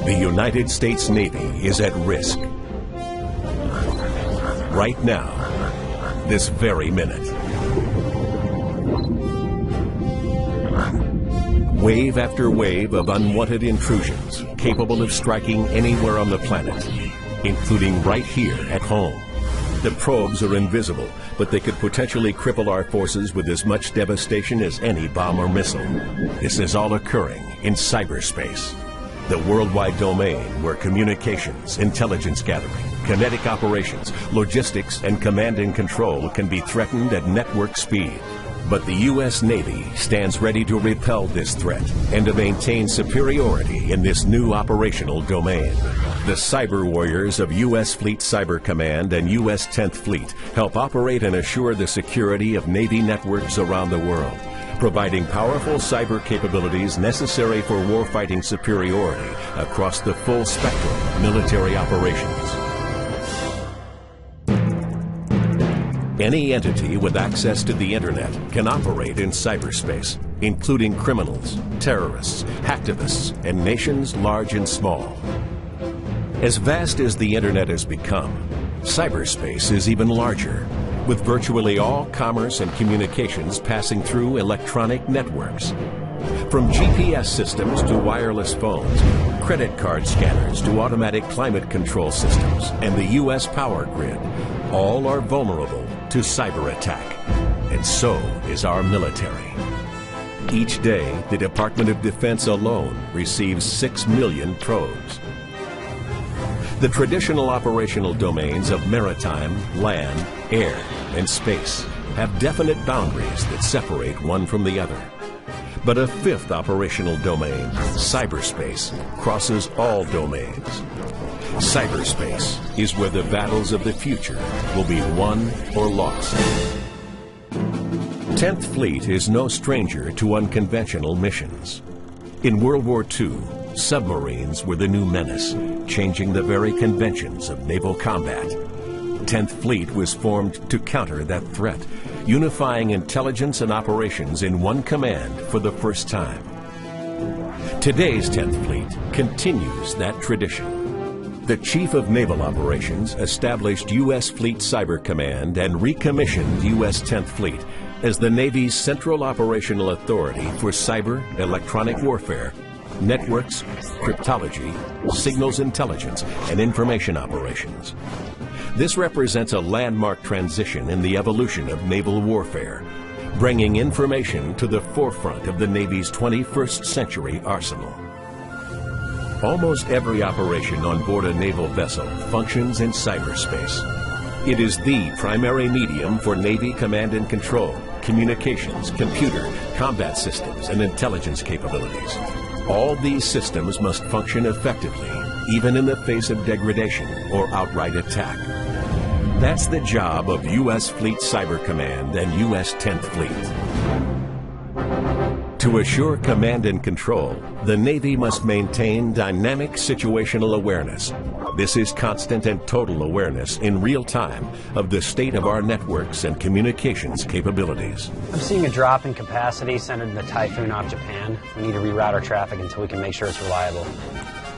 The United States Navy is at risk. Right now, this very minute. Wave after wave of unwanted intrusions capable of striking anywhere on the planet, including right here at home. The probes are invisible, but they could potentially cripple our forces with as much devastation as any bomb or missile. This is all occurring in cyberspace, the worldwide domain where communications, intelligence gathering, kinetic operations, logistics, and command and control can be threatened at network speed. But the U.S. Navy stands ready to repel this threat and to maintain superiority in this new operational domain. The cyber warriors of U.S. Fleet Cyber Command and U.S. 10th Fleet help operate and assure the security of Navy networks around the world, providing powerful cyber capabilities necessary for warfighting superiority across the full spectrum of military operations. Any entity with access to the internet can operate in cyberspace, including criminals, terrorists, hacktivists, and nations large and small. As vast as the internet has become, cyberspace is even larger, with virtually all commerce and communications passing through electronic networks. From GPS systems to wireless phones, credit card scanners to automatic climate control systems, and the U.S. power grid, all are vulnerable to cyber attack. And so is our military. Each day, the Department of Defense alone receives 6 million probes. The traditional operational domains of maritime, land, air, and space have definite boundaries that separate one from the other. But a fifth operational domain, cyberspace, crosses all domains. Cyberspace is where the battles of the future will be won or lost. 10th Fleet is no stranger to unconventional missions. In World War II, submarines were the new menace, changing the very conventions of naval combat. 10th Fleet was formed to counter that threat, unifying intelligence and operations in one command for the first time. Today's 10th Fleet continues that tradition. The Chief of Naval Operations established U.S. Fleet Cyber Command and recommissioned U.S. 10th Fleet as the Navy's central operational authority for cyber, electronic warfare, networks, cryptology, signals intelligence, and information operations. This represents a landmark transition in the evolution of naval warfare, bringing information to the forefront of the Navy's 21st century arsenal. Almost every operation on board a naval vessel functions in cyberspace. It is the primary medium for Navy command and control, communications, computer, combat systems, and intelligence capabilities. All these systems must function effectively, even in the face of degradation or outright attack. That's the job of U.S. Fleet Cyber Command and U.S. 10th Fleet. To assure command and control, the Navy must maintain dynamic situational awareness. This is constant and total awareness in real time of the state of our networks and communications capabilities. I'm seeing a drop in capacity centered in the typhoon off Japan. We need to reroute our traffic until we can make sure it's reliable.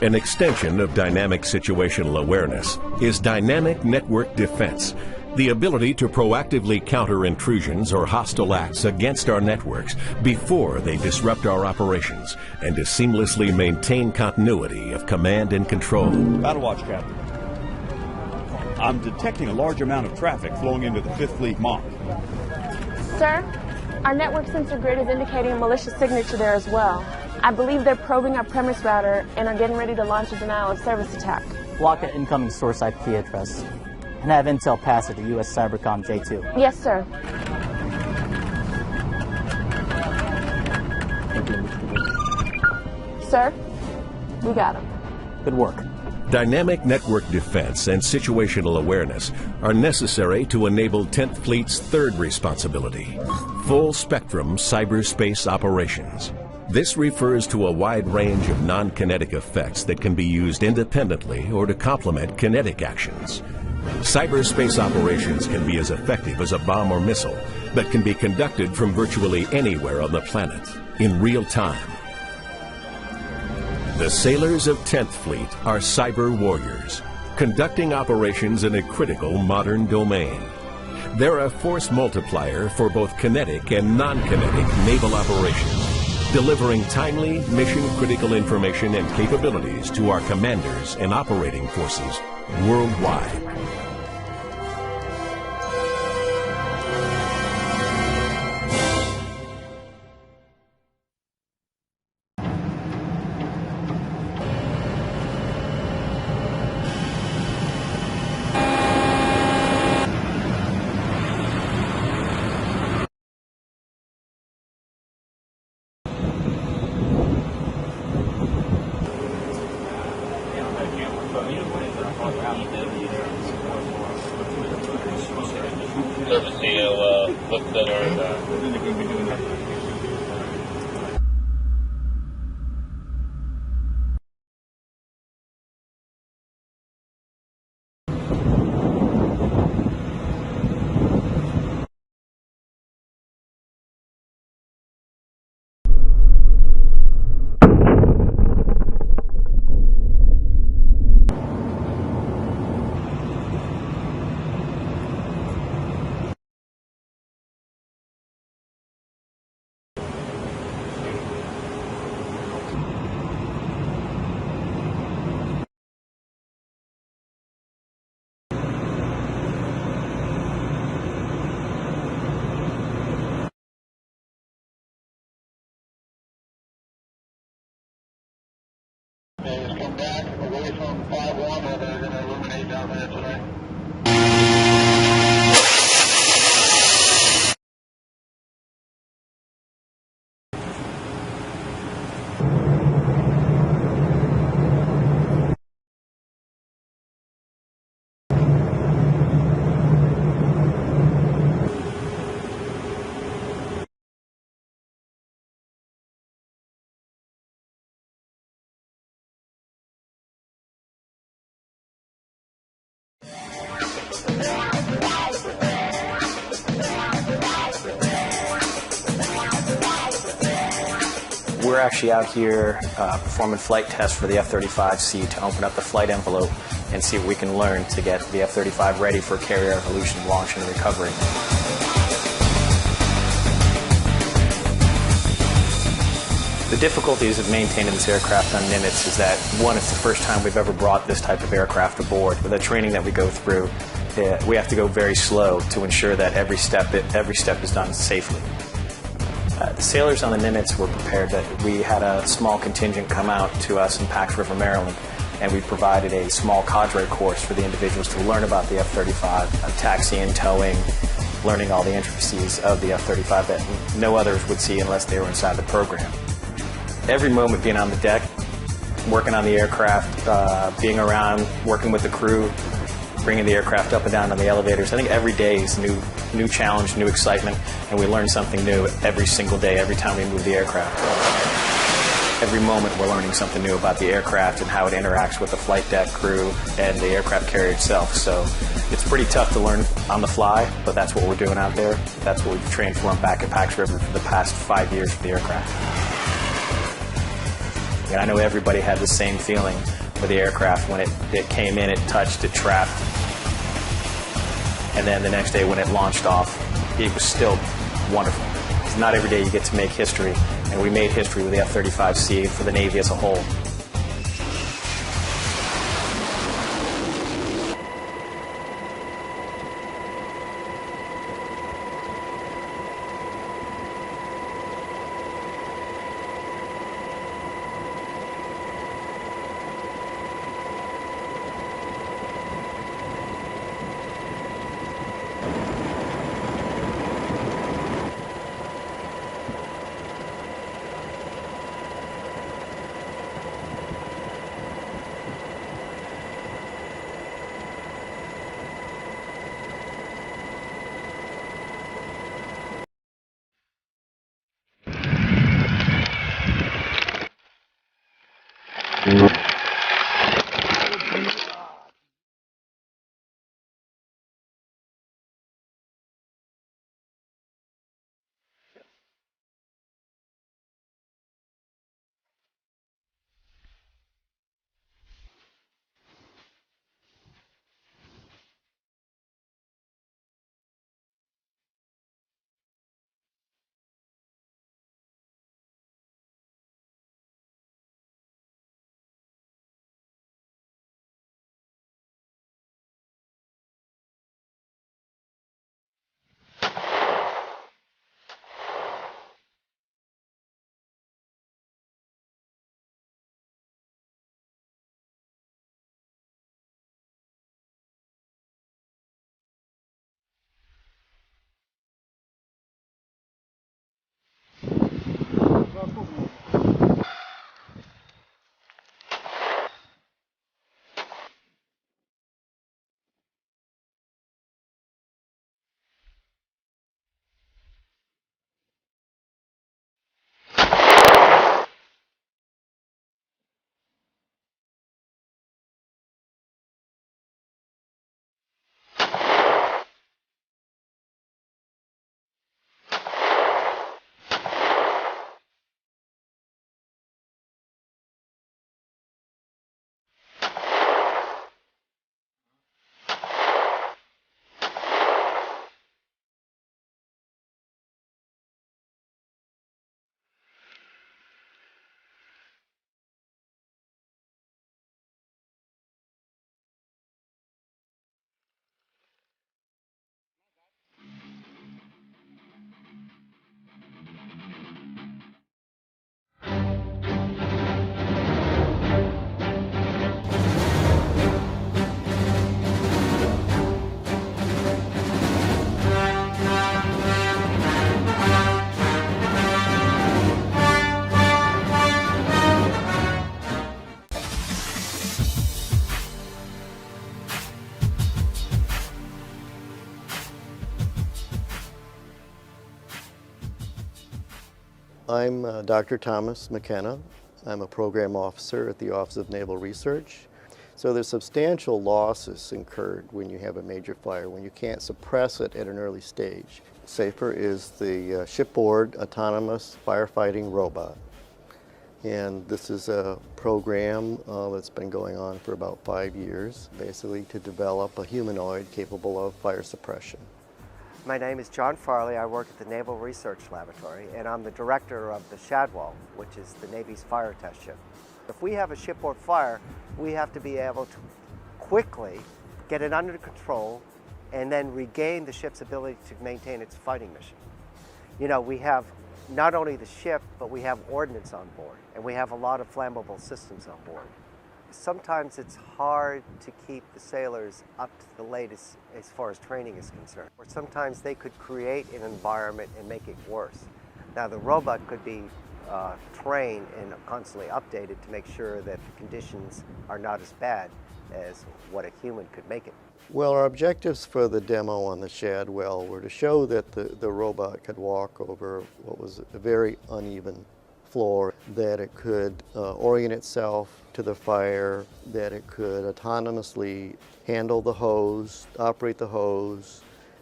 An extension of dynamic situational awareness is dynamic network defense, the ability to proactively counter intrusions or hostile acts against our networks before they disrupt our operations, and to seamlessly maintain continuity of command and control. Battle Watch, Captain. I'm detecting a large amount of traffic flowing into the 5th Fleet MOC. Sir, our network sensor grid is indicating a malicious signature there as well. I believe they're probing our premise router and are getting ready to launch a denial of service attack. Block an incoming source IP address and have intel pass it to U.S. Cybercom J2. Yes, sir. Sir, we got him. Good work. Dynamic network defense and situational awareness are necessary to enable 10th Fleet's third responsibility, full-spectrum cyberspace operations. This refers to a wide range of non-kinetic effects that can be used independently or to complement kinetic actions. Cyberspace operations can be as effective as a bomb or missile, but can be conducted from virtually anywhere on the planet, in real time. The sailors of 10th Fleet are cyber warriors, conducting operations in a critical modern domain. They're a force multiplier for both kinetic and non-kinetic naval operations, delivering timely, mission-critical information and capabilities to our commanders and operating forces worldwide. Service seal looks that are come back away from 5-1 or they're going to illuminate down there tonight. We're actually out here performing flight tests for the F-35C to open up the flight envelope and see what we can learn to get the F-35 ready for carrier evolution, launch, and recovery. The difficulties of maintaining this aircraft on Nimitz is that, one, it's the first time we've ever brought this type of aircraft aboard. With the training that we go through, we have to go very slow to ensure that every step is done safely. The sailors on the Nimitz were prepared. That we had a small contingent come out to us in Pax River, Maryland, and we provided a small cadre course for the individuals to learn about the F-35, taxiing, towing, learning all the intricacies of the F-35 that no others would see unless they were inside the program. Every moment being on the deck, working on the aircraft, being around, working with the crew, bringing the aircraft up and down on the elevators. I think every day is new challenge, new excitement, and we learn something new every single day, every time we move the aircraft. Every moment we're learning something new about the aircraft and how it interacts with the flight deck crew and the aircraft carrier itself. So it's pretty tough to learn on the fly, but that's what we're doing out there. That's what we've trained for back at Pax River for the past 5 years for the aircraft. And I know everybody had the same feeling with the aircraft when it came in, it touched, it trapped. And then the next day when it launched off, it was still wonderful. It's not every day you get to make history, and we made history with the F-35C for the Navy as a whole. I'm Dr. Thomas McKenna. I'm a program officer at the Office of Naval Research. So there's substantial losses incurred when you have a major fire, when you can't suppress it at an early stage. SAFER is the shipboard autonomous firefighting robot. And this is a program that's been going on for about 5 years, basically to develop a humanoid capable of fire suppression. My name is John Farley. I work at the Naval Research Laboratory, and I'm the director of the Shadwell, which is the Navy's fire test ship. If we have a shipboard fire, we have to be able to quickly get it under control and then regain the ship's ability to maintain its fighting mission. You know, we have not only the ship, but we have ordnance on board, and we have a lot of flammable systems on board. Sometimes it's hard to keep the sailors up to the latest as far as training is concerned. Or sometimes they could create an environment and make it worse. Now the robot could be trained and constantly updated to make sure that the conditions are not as bad as what a human could make it. Well, our objectives for the demo on the Shadwell were to show that the robot could walk over what was a very uneven floor, that it could orient itself to the fire, that it could autonomously handle the hose, operate the hose,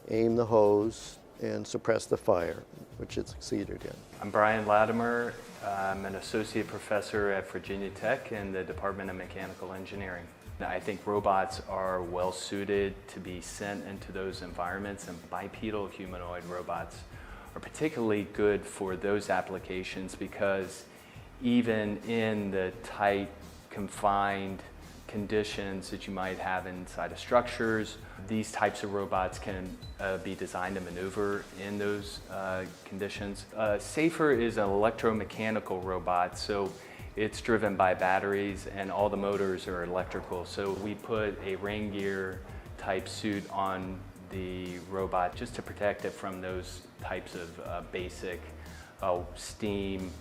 aim the hose, and suppress the fire, which it succeeded in. I'm Brian Latimer. I'm an associate professor at Virginia Tech in the Department of Mechanical Engineering. I think robots are well suited to be sent into those environments, and bipedal humanoid robots are particularly good for those applications because even in the tight, confined conditions that you might have inside of structures, these types of robots can be designed to maneuver in those conditions. SAFER is an electromechanical robot, so it's driven by batteries and all the motors are electrical. So we put a rain gear type suit on the robot just to protect it from those types of basic steam,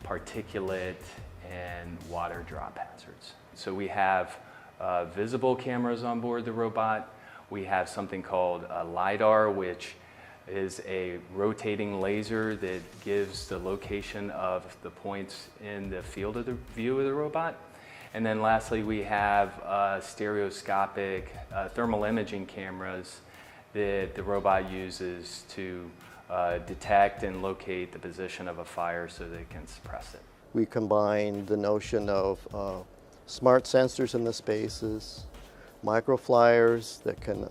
particulate, and water drop hazards. So we have visible cameras on board the robot. We have something called a LiDAR, which is a rotating laser that gives the location of the points in the field of the view of the robot. And then lastly, we have stereoscopic thermal imaging cameras that the robot uses to detect and locate the position of a fire so that it can suppress it. We combined the notion of smart sensors in the spaces, microflyers that can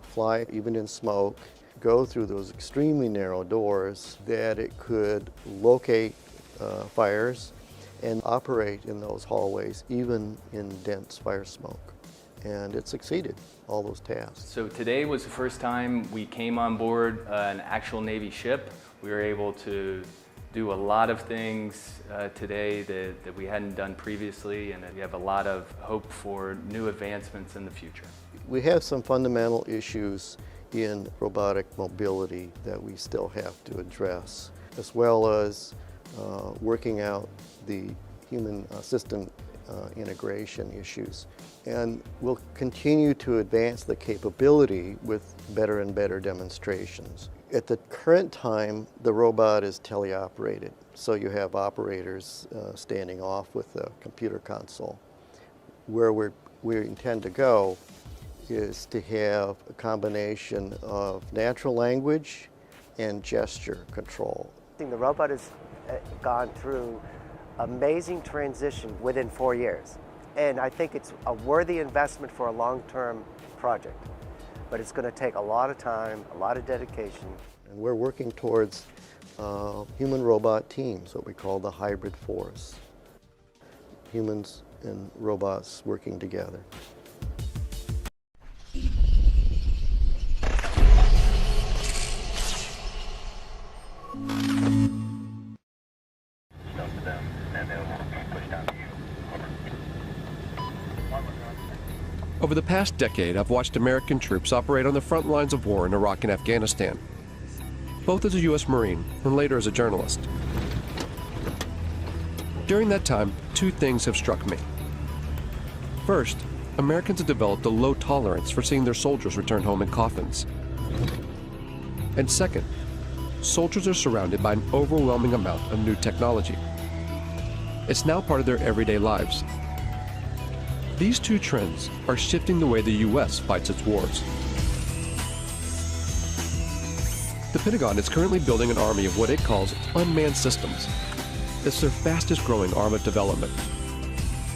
fly even in smoke, go through those extremely narrow doors, that it could locate fires and operate in those hallways even in dense fire smoke. And it succeeded all those tasks. So today was the first time we came on board an actual Navy ship. We were able to do a lot of things today that we hadn't done previously, and we have a lot of hope for new advancements in the future. We have some fundamental issues in robotic mobility that we still have to address, as well as working out the human system integration issues. And we'll continue to advance the capability with better and better demonstrations. At the current time, the robot is teleoperated, so you have operators standing off with the computer console. Where we intend to go is to have a combination of natural language and gesture control. The robot has gone through amazing transition within 4 years. And I think it's a worthy investment for a long-term project. But it's going to take a lot of time, a lot of dedication. And we're working towards human-robot teams, what we call the hybrid force. Humans and robots working together. Over the past decade, I've watched American troops operate on the front lines of war in Iraq and Afghanistan, both as a U.S. Marine and later as a journalist. During that time, two things have struck me. First, Americans have developed a low tolerance for seeing their soldiers return home in coffins. And second, soldiers are surrounded by an overwhelming amount of new technology. It's now part of their everyday lives. These two trends are shifting the way the U.S. fights its wars. The Pentagon is currently building an army of what it calls unmanned systems. It's their fastest growing arm of development.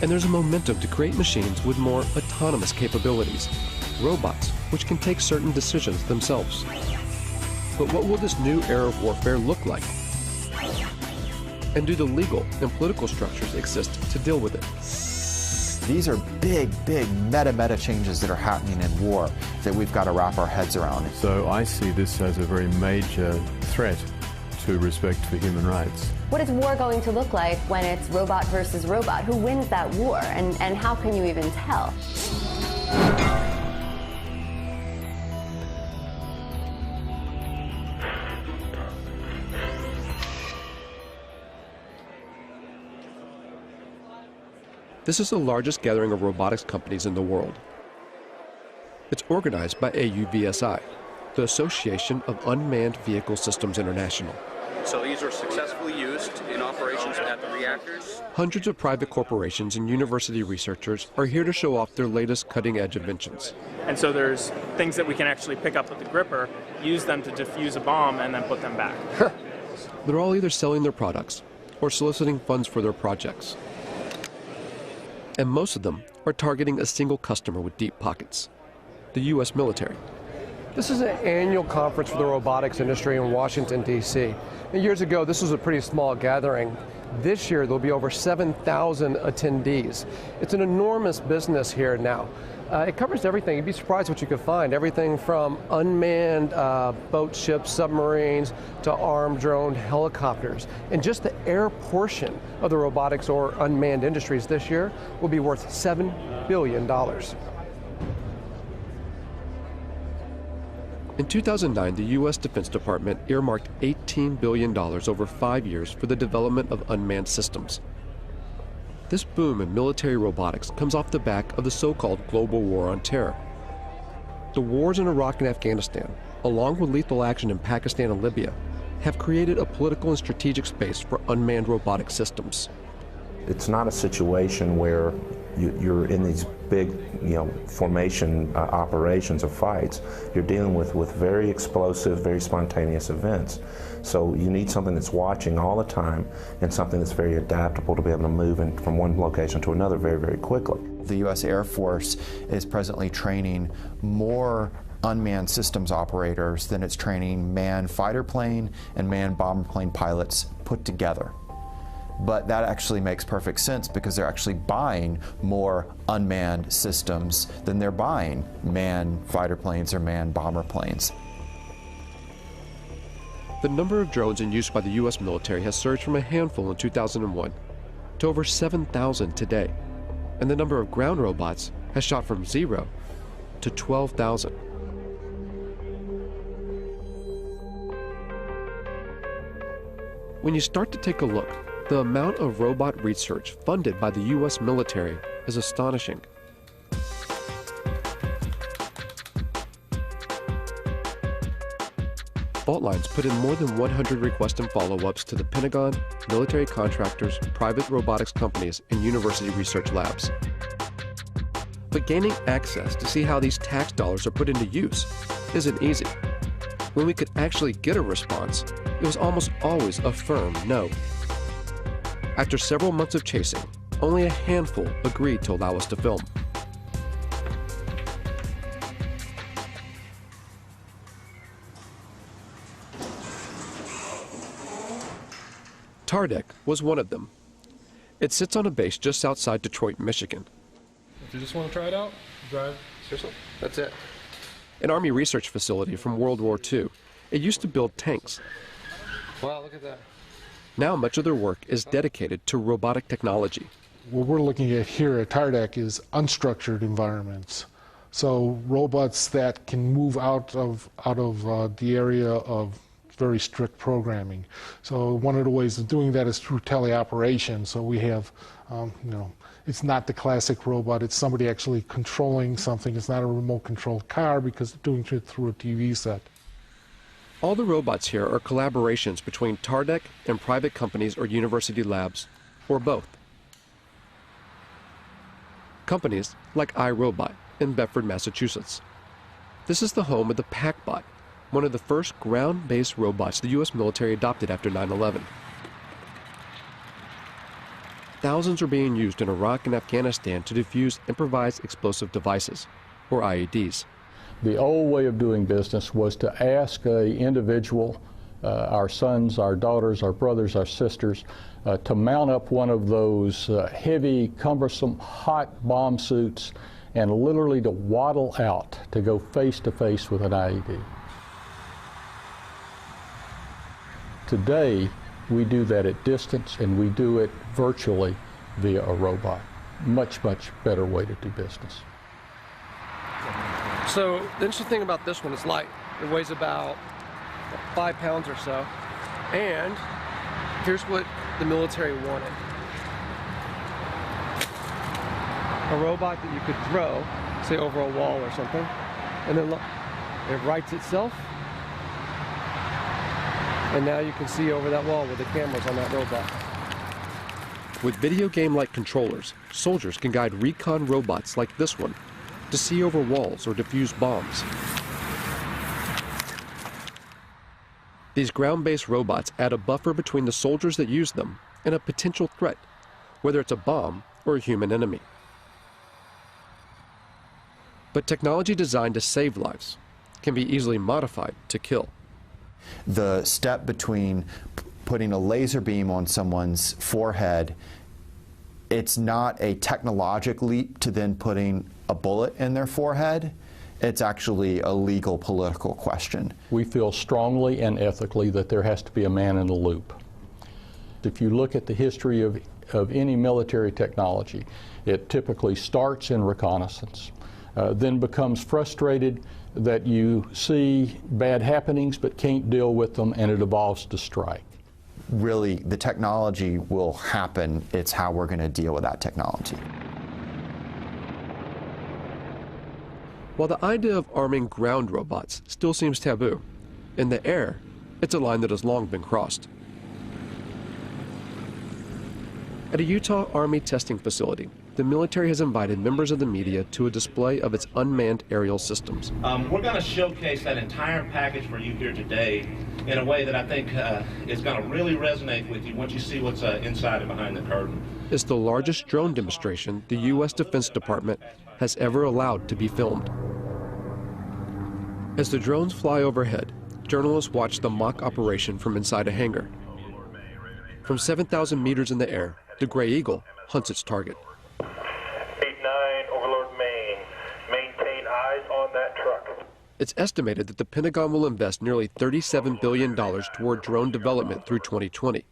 And there's a momentum to create machines with more autonomous capabilities, robots which can take certain decisions themselves. But what will this new era of warfare look like? And do the legal and political structures exist to deal with it? These are big meta changes that are happening in war that we've got to wrap our heads around. So I see this as a very major threat to respect for human rights. What is war going to look like when it's robot versus robot? Who wins that war, and how can you even tell? This is the largest gathering of robotics companies in the world. It's organized by AUVSI, the Association of Unmanned Vehicle Systems International. So these are successfully used in operations at the reactors. Hundreds of private corporations and university researchers are here to show off their latest cutting-edge inventions. And so there's things that we can actually pick up with the gripper, use them to defuse a bomb, and then put them back. They're all either selling their products or soliciting funds for their projects. And most of them are targeting a single customer with deep pockets, the U.S. military. This is an annual conference for the robotics industry in Washington, D.C. Years ago, this was a pretty small gathering. This year, there'll be over 7,000 attendees. It's an enormous business here now. It covers everything. You'd be surprised what you could find. Everything from unmanned boats, ships, submarines, to armed drone helicopters. And just the air portion of the robotics or unmanned industries this year will be worth $7 billion. In 2009, the U.S. Defense Department earmarked $18 billion over 5 years for the development of unmanned systems. This boom in military robotics comes off the back of the so-called global war on terror. The wars in Iraq and Afghanistan, along with lethal action in Pakistan and Libya, have created a political and strategic space for unmanned robotic systems. It's not a situation where you're in these big, formation operations or fights. You're dealing with very explosive, very spontaneous events. So you need something that's watching all the time and something that's very adaptable to be able to move from one location to another very quickly. The U.S. Air Force is presently training more unmanned systems operators than it's training manned fighter plane and manned bomber plane pilots put together. But that actually makes perfect sense because they're actually buying more unmanned systems than they're buying manned fighter planes or manned bomber planes. The number of drones in use by the U.S. military has surged from a handful in 2001 to over 7,000 today, and the number of ground robots has shot from 0 to 12,000. When you start to take a look, the amount of robot research funded by the U.S. military is astonishing. Fault Lines put in more than 100 requests and follow-ups to the Pentagon, military contractors, private robotics companies, and university research labs. But gaining access to see how these tax dollars are put into use isn't easy. When we could actually get a response, it was almost always a firm no. After several months of chasing, only a handful agreed to allow us to film. Tardec was one of them. It sits on a base just outside Detroit, Michigan. If you just want to try it out, drive. Seriously? That's it. An Army research facility from World War II. It used to build tanks. Wow, look at that. Now much of their work is dedicated to robotic technology. What we're looking at here at Tardec is unstructured environments. So robots that can move out of the area of very strict programming. So one of the ways of doing that is through teleoperation. So we have, it's not the classic robot, it's somebody actually controlling something. It's not a remote controlled car because they're doing it through a TV set. All the robots here are collaborations between TARDEC and private companies or university labs, or both. Companies like iRobot in Bedford, Massachusetts. This is the home of the PackBot, one of the first ground-based robots the U.S. military adopted after 9/11. Thousands are being used in Iraq and Afghanistan to defuse improvised explosive devices, or IEDs. The old way of doing business was to ask an individual, our sons, our daughters, our brothers, our sisters, to mount up one of those heavy, cumbersome, hot bomb suits and literally to waddle out to go face to face with an IED. Today, we do that at distance, and we do it virtually via a robot. Much, much better way to do business. So the interesting thing about this one is light. It weighs about 5 pounds or so. And here's what the military wanted. A robot that you could throw, say over a wall or something, and then look, it rights itself. And now you can see over that wall with the cameras on that robot. With video game-like controllers, soldiers can guide recon robots like this one to see over walls or defuse bombs. These ground-based robots add a buffer between the soldiers that use them and a potential threat, whether it's a bomb or a human enemy. But technology designed to save lives can be easily modified to kill. The step between putting a laser beam on someone's forehead, it's not a technological leap to then putting a bullet in their forehead. It's actually a legal, political question. We feel strongly and ethically that there has to be a man in the loop. If you look at the history of any military technology, it typically starts in reconnaissance, then becomes frustrated that you see bad happenings but can't deal with them, and it evolves to strike. Really, the technology will happen. It's how we're going to deal with that technology. While the idea of arming ground robots still seems taboo, in the air, it's a line that has long been crossed. At a Utah Army testing facility, the military has invited members of the media to a display of its unmanned aerial systems. We're going to showcase that entire package for you here today in a way that I think is going to really resonate with you once you see what's inside and behind the curtain. It's the largest drone demonstration the U.S. Defense Department has ever allowed to be filmed. As the drones fly overhead, journalists watch the mock operation from inside a hangar. From 7,000 meters in the air, the Gray Eagle hunts its target. 8-9, Overlord Maine. Maintain eyes on that truck. It's estimated that the Pentagon will invest nearly $37 billion toward drone development through 2020,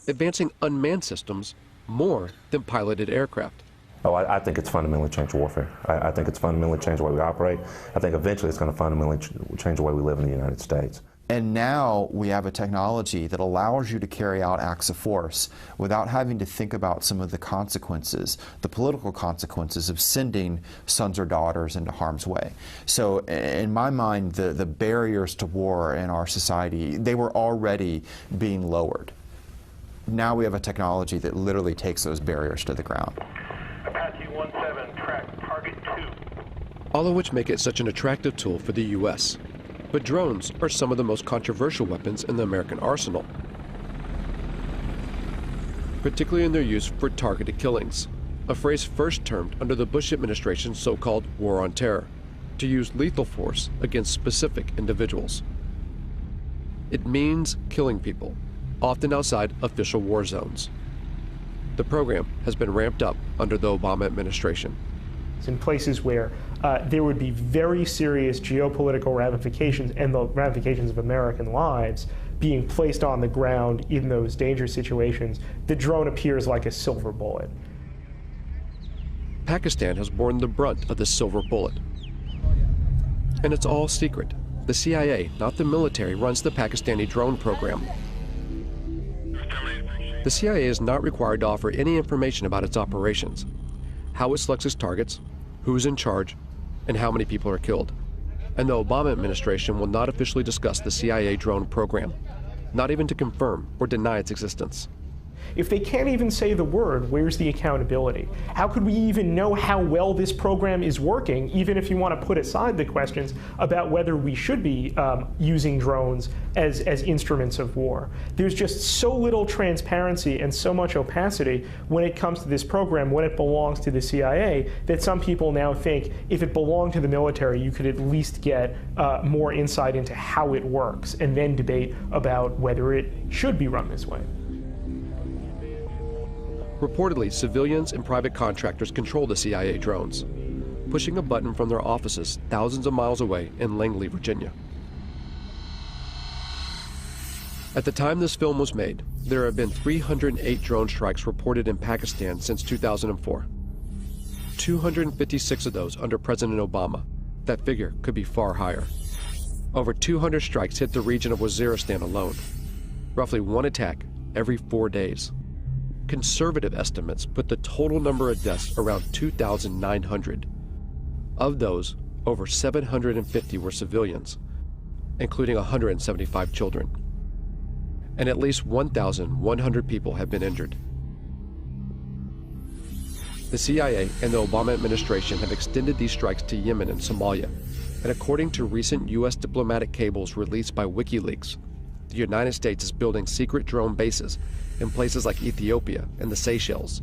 advancing unmanned systems more than piloted aircraft. Oh, I think it's fundamentally changed warfare. I think it's fundamentally changed the way we operate. I think eventually it's going to fundamentally change the way we live in the United States. And now we have a technology that allows you to carry out acts of force without having to think about some of the consequences, the political consequences of sending sons or daughters into harm's way. So in my mind, the barriers to war in our society, they were already being lowered. Now we have a technology that literally takes those barriers to the ground. Apache 17, track target 2. All of which make it such an attractive tool for the U.S. But drones are some of the most controversial weapons in the American arsenal, particularly in their use for targeted killings, a phrase first termed under the Bush administration's so-called War on Terror, to use lethal force against specific individuals. It means killing people, often outside official war zones. The program has been ramped up under the Obama administration. In places where there would be very serious geopolitical ramifications and the ramifications of American lives being placed on the ground in those dangerous situations, the drone appears like a silver bullet. Pakistan has borne the brunt of the silver bullet. And it's all secret. The CIA, not the military, runs the Pakistani drone program. The CIA is not required to offer any information about its operations, how it selects its targets, who's in charge, and how many people are killed. And the Obama administration will not officially discuss the CIA drone program, not even to confirm or deny its existence. If they can't even say the word, where's the accountability? How could we even know how well this program is working, even if you want to put aside the questions about whether we should be using drones as instruments of war? There's just so little transparency and so much opacity when it comes to this program, when it belongs to the CIA, that some people now think if it belonged to the military, you could at least get more insight into how it works and then debate about whether it should be run this way. Reportedly, civilians and private contractors control the CIA drones, pushing a button from their offices thousands of miles away in Langley, Virginia. At the time this film was made, there have been 308 drone strikes reported in Pakistan since 2004. 256 of those under President Obama. That figure could be far higher. Over 200 strikes hit the region of Waziristan alone, roughly one attack every 4 days. Conservative estimates put the total number of deaths around 2,900. Of those, over 750 were civilians, including 175 children. And at least 1,100 people have been injured. The CIA and the Obama administration have extended these strikes to Yemen and Somalia, and according to recent U.S. diplomatic cables released by WikiLeaks, the United States is building secret drone bases in places like Ethiopia and the Seychelles,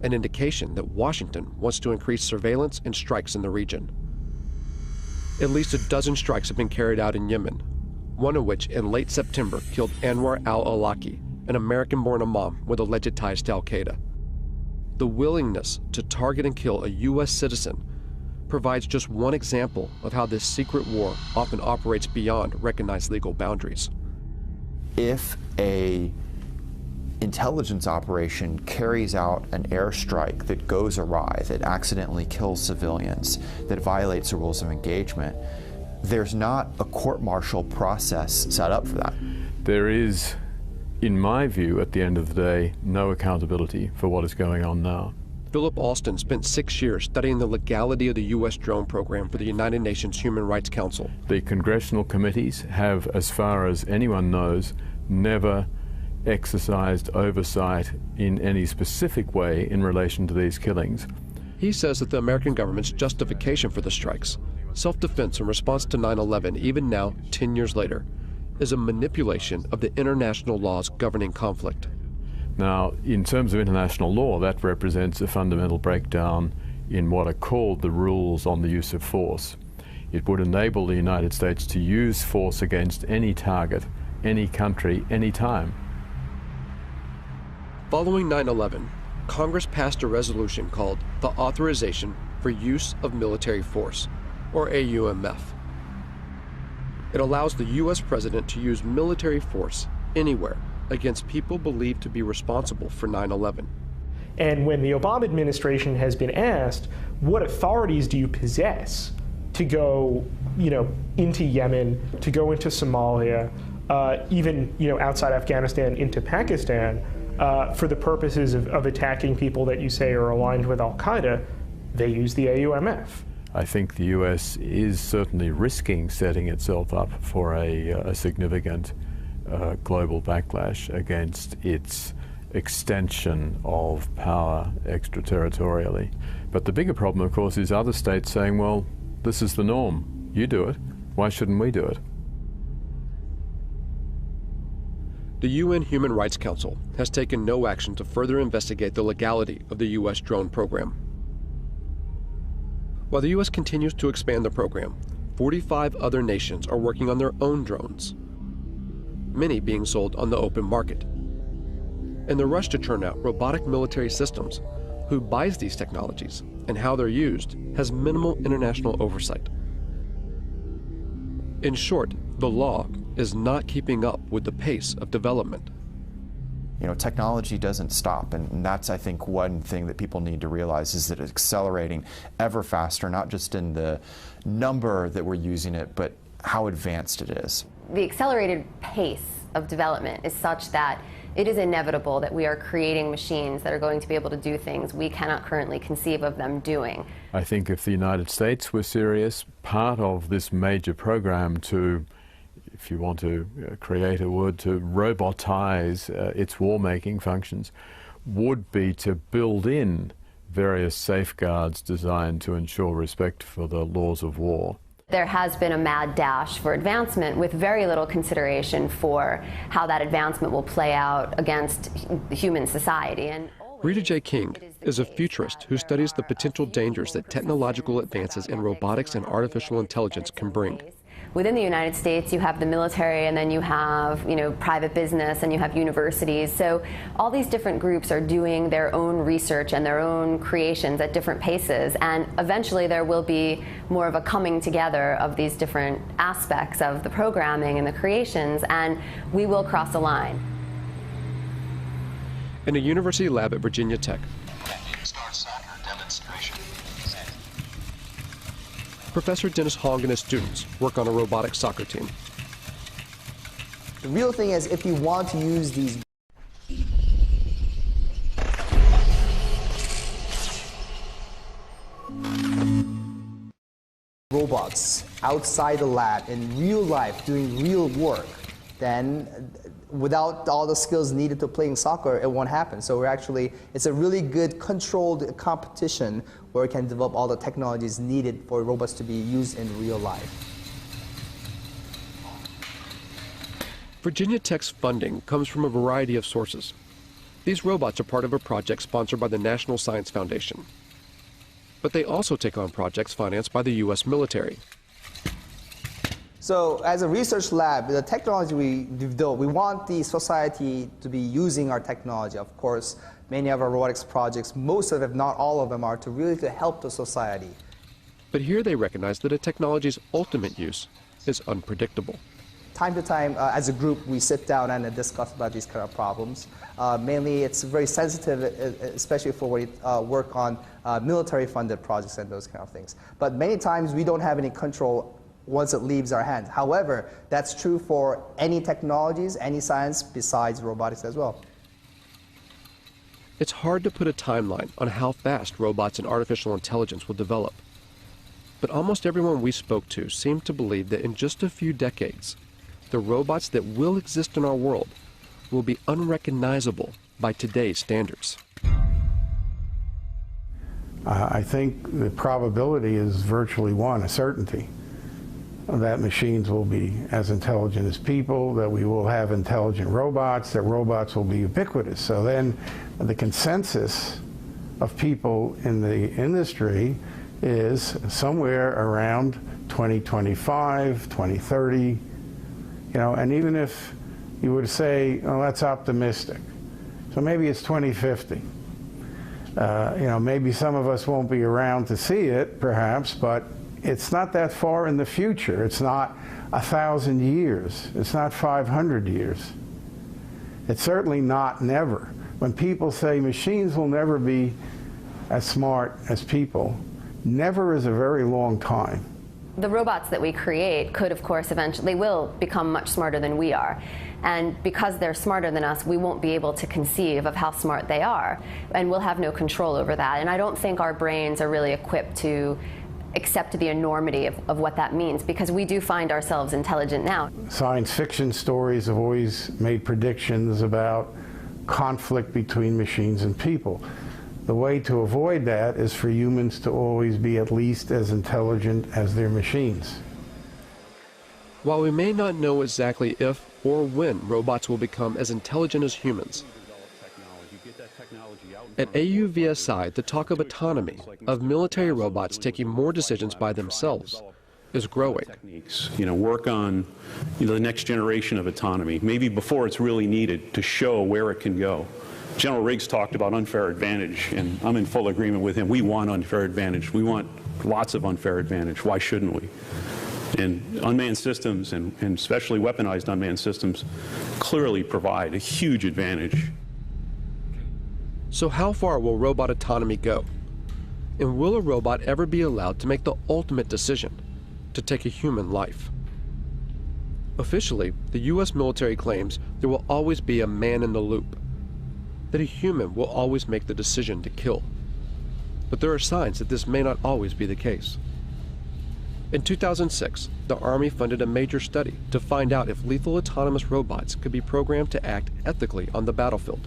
an indication that Washington wants to increase surveillance and strikes in the region. At least a dozen strikes have been carried out in Yemen, one of which in late September killed Anwar al-Awlaki, an American-born imam with alleged ties to al-Qaeda. The willingness to target and kill a U.S. citizen provides just one example of how this secret war often operates beyond recognized legal boundaries. If a intelligence operation carries out an airstrike that goes awry, that accidentally kills civilians, that violates the rules of engagement, there's not a court-martial process set up for that. There is, in my view, at the end of the day, no accountability for what is going on now. Philip Alston spent 6 years studying the legality of the U.S. drone program for the United Nations Human Rights Council. The congressional committees have, as far as anyone knows, never exercised oversight in any specific way in relation to these killings. He says that the American government's justification for the strikes, self-defense in response to 9/11, even now, 10 years later, is a manipulation of the international laws governing conflict. Now, in terms of international law, that represents a fundamental breakdown in what are called the rules on the use of force. It would enable the United States to use force against any target, any country, any time. Following 9/11, Congress passed a resolution called the Authorization for Use of Military Force, or AUMF. It allows the U.S. president to use military force anywhere against people believed to be responsible for 9/11. And when the Obama administration has been asked, what authorities do you possess to go, into Yemen, to go into Somalia, even, outside Afghanistan into Pakistan, for the purposes of attacking people that you say are aligned with al-Qaeda, they use the AUMF. I think the U.S. is certainly risking setting itself up for a significant global backlash against its extension of power extraterritorially. But the bigger problem, of course, is other states saying, well, this is the norm. You do it. Why shouldn't we do it? The UN Human Rights Council has taken no action to further investigate the legality of the U.S. drone program. While the U.S. continues to expand the program, 45 other nations are working on their own drones, many being sold on the open market. In the rush to churn out robotic military systems, who buys these technologies and how they're used has minimal international oversight. In short, the law is not keeping up with the pace of development. Technology doesn't stop, and that's, I think, one thing that people need to realize is that it's accelerating ever faster, not just in the number that we're using it, but how advanced it is. The accelerated pace of development is such that it is inevitable that we are creating machines that are going to be able to do things we cannot currently conceive of them doing. I think if the United States were serious, part of this major program to, if you want to create a word, to robotize its war-making functions, would be to build in various safeguards designed to ensure respect for the laws of war. There has been a mad dash for advancement with very little consideration for how that advancement will play out against human society. And Rita J. King is a futurist who studies the potential dangers that technological advances in robotics and artificial intelligence can bring. Within the United States, you have the military, and then you have, private business, and you have universities. So all these different groups are doing their own research and their own creations at different paces. And eventually there will be more of a coming together of these different aspects of the programming and the creations, and we will cross a line. In a university lab at Virginia Tech, Professor Dennis Hong and his students work on a robotic soccer team. The real thing is, if you want to use these robots outside the lab in real life doing real work, then without all the skills needed to playing soccer, it won't happen. So it's a really good controlled competition where we can develop all the technologies needed for robots to be used in real life. Virginia Tech's funding comes from a variety of sources. These robots are part of a project sponsored by the National Science Foundation. But they also take on projects financed by the U.S. military. So as a research lab, the technology we develop, we want the society to be using our technology. Of course, many of our robotics projects, most of them, if not all of them, are to help the society. But here they recognize that a technology's ultimate use is unpredictable. Time to time, as a group, we sit down and discuss about these kind of problems. Mainly, it's very sensitive, especially for when we work on military-funded projects and those kind of things. But many times, we don't have any control once it leaves our hands. However, that's true for any technologies, any science besides robotics as well. It's hard to put a timeline on how fast robots and artificial intelligence will develop. But almost everyone we spoke to seemed to believe that in just a few decades, the robots that will exist in our world will be unrecognizable by today's standards. I think the probability is virtually 1, a certainty, that machines will be as intelligent as people, that we will have intelligent robots, that robots will be ubiquitous. So then the consensus of people in the industry is somewhere around 2025, 2030, and even if you were to say, oh, that's optimistic, so maybe it's 2050. Maybe some of us won't be around to see it, perhaps, but it's not that far in the future. It's not 1,000 years. It's not 500 years. It's certainly not never. When people say machines will never be as smart as people, never is a very long time. The robots that we create could, of course, eventually will become much smarter than we are. And because they're smarter than us, we won't be able to conceive of how smart they are. And we'll have no control over that. And I don't think our brains are really equipped to accept the enormity of what that means, because we do find ourselves intelligent now. Science fiction stories have always made predictions about conflict between machines and people. The way to avoid that is for humans to always be at least as intelligent as their machines. While we may not know exactly if or when robots will become as intelligent as humans, at AUVSI, the talk of autonomy, of military robots taking more decisions by themselves, is growing. Work on the next generation of autonomy, maybe before it's really needed, to show where it can go. General Riggs talked about unfair advantage, and I'm in full agreement with him. We want unfair advantage. We want lots of unfair advantage. Why shouldn't we? And unmanned systems, and especially weaponized unmanned systems, clearly provide a huge advantage. So how far will robot autonomy go? And will a robot ever be allowed to make the ultimate decision, to take a human life? Officially, the U.S. military claims there will always be a man in the loop, that a human will always make the decision to kill. But there are signs that this may not always be the case. In 2006, the Army funded a major study to find out if lethal autonomous robots could be programmed to act ethically on the battlefield.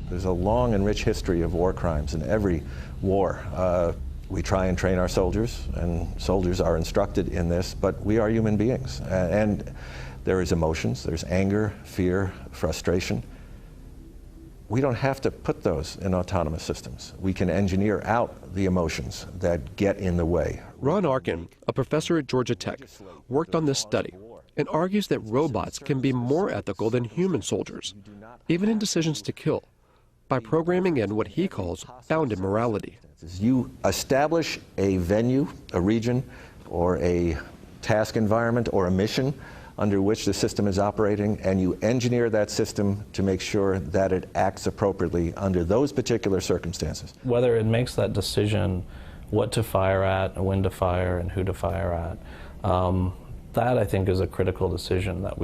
There's a long and rich history of war crimes in every war. We try and train our soldiers, and soldiers are instructed in this, but we are human beings. And there is emotions, there's anger, fear, frustration. We don't have to put those in autonomous systems. We can engineer out the emotions that get in the way. Ron Arkin, a professor at Georgia Tech, worked on this study and argues that robots can be more ethical than human soldiers, even in decisions to kill, by programming in what he calls bounded morality. You establish a venue, a region, or a task environment, or a mission under which the system is operating, and you engineer that system to make sure that it acts appropriately under those particular circumstances. Whether it makes that decision what to fire at, when to fire, and who to fire at, that I think is a critical decision that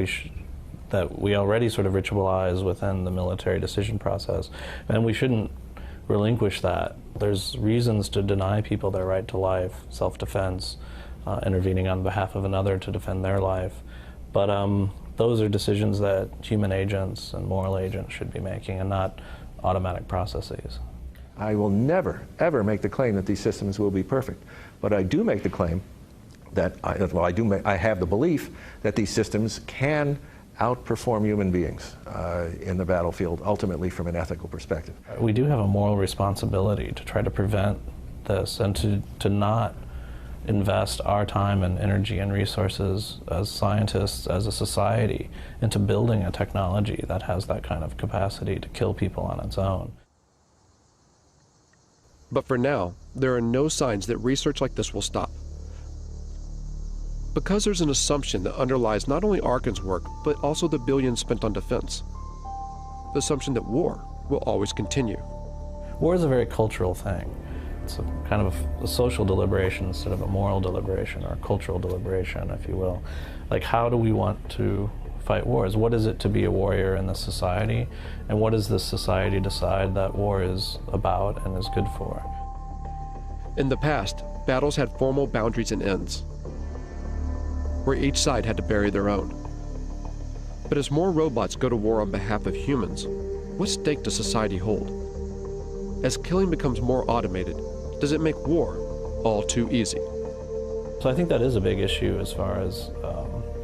we already sort of ritualize within the military decision process, and we shouldn't relinquish that. There's reasons to deny people their right to life, self-defense, intervening on behalf of another to defend their life. But those are decisions that human agents and moral agents should be making, and not automatic processes. I will never, ever make the claim that these systems will be perfect. But I do make the claim that, I have the belief that these systems can outperform human beings in the battlefield, ultimately from an ethical perspective. We do have a moral responsibility to try to prevent this, and to not invest our time and energy and resources as scientists, as a society, into building a technology that has that kind of capacity to kill people on its own. But for now, there are no signs that research like this will stop. Because there's an assumption that underlies not only Arkin's work, but also the billions spent on defense. The assumption that war will always continue. War is a very cultural thing. It's a kind of a social deliberation instead of a moral deliberation, or a cultural deliberation, if you will. Like, how do we want to fight wars? What is it to be a warrior in this society? And what does this society decide that war is about and is good for? In the past, battles had formal boundaries and ends, where each side had to bury their own. But as more robots go to war on behalf of humans, what stake does society hold? As killing becomes more automated, does it make war all too easy? So I think that is a big issue as far as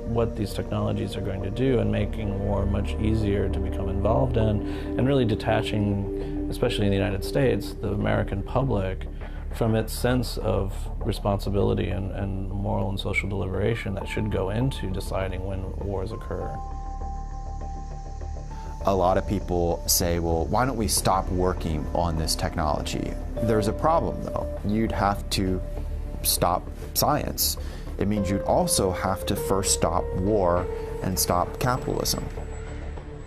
what these technologies are going to do, and making war much easier to become involved in, and really detaching, especially in the United States, the American public from its sense of responsibility and moral and social deliberation that should go into deciding when wars occur. A lot of people say, well, why don't we stop working on this technology? There's a problem, though. You'd have to stop science. It means you'd also have to first stop war and stop capitalism.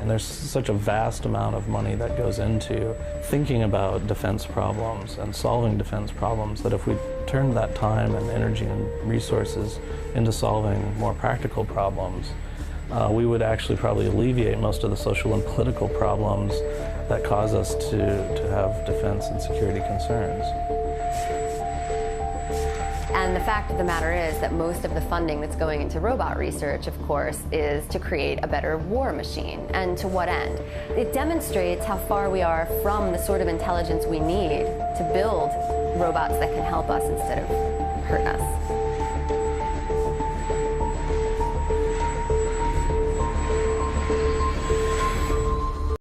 And there's such a vast amount of money that goes into thinking about defense problems and solving defense problems, that if we turned that time and energy and resources into solving more practical problems, we would actually probably alleviate most of the social and political problems that cause us to have defense and security concerns. And the fact of the matter is that most of the funding that's going into robot research, of course, is to create a better war machine. And to what end? It demonstrates how far we are from the sort of intelligence we need to build robots that can help us instead of hurt us.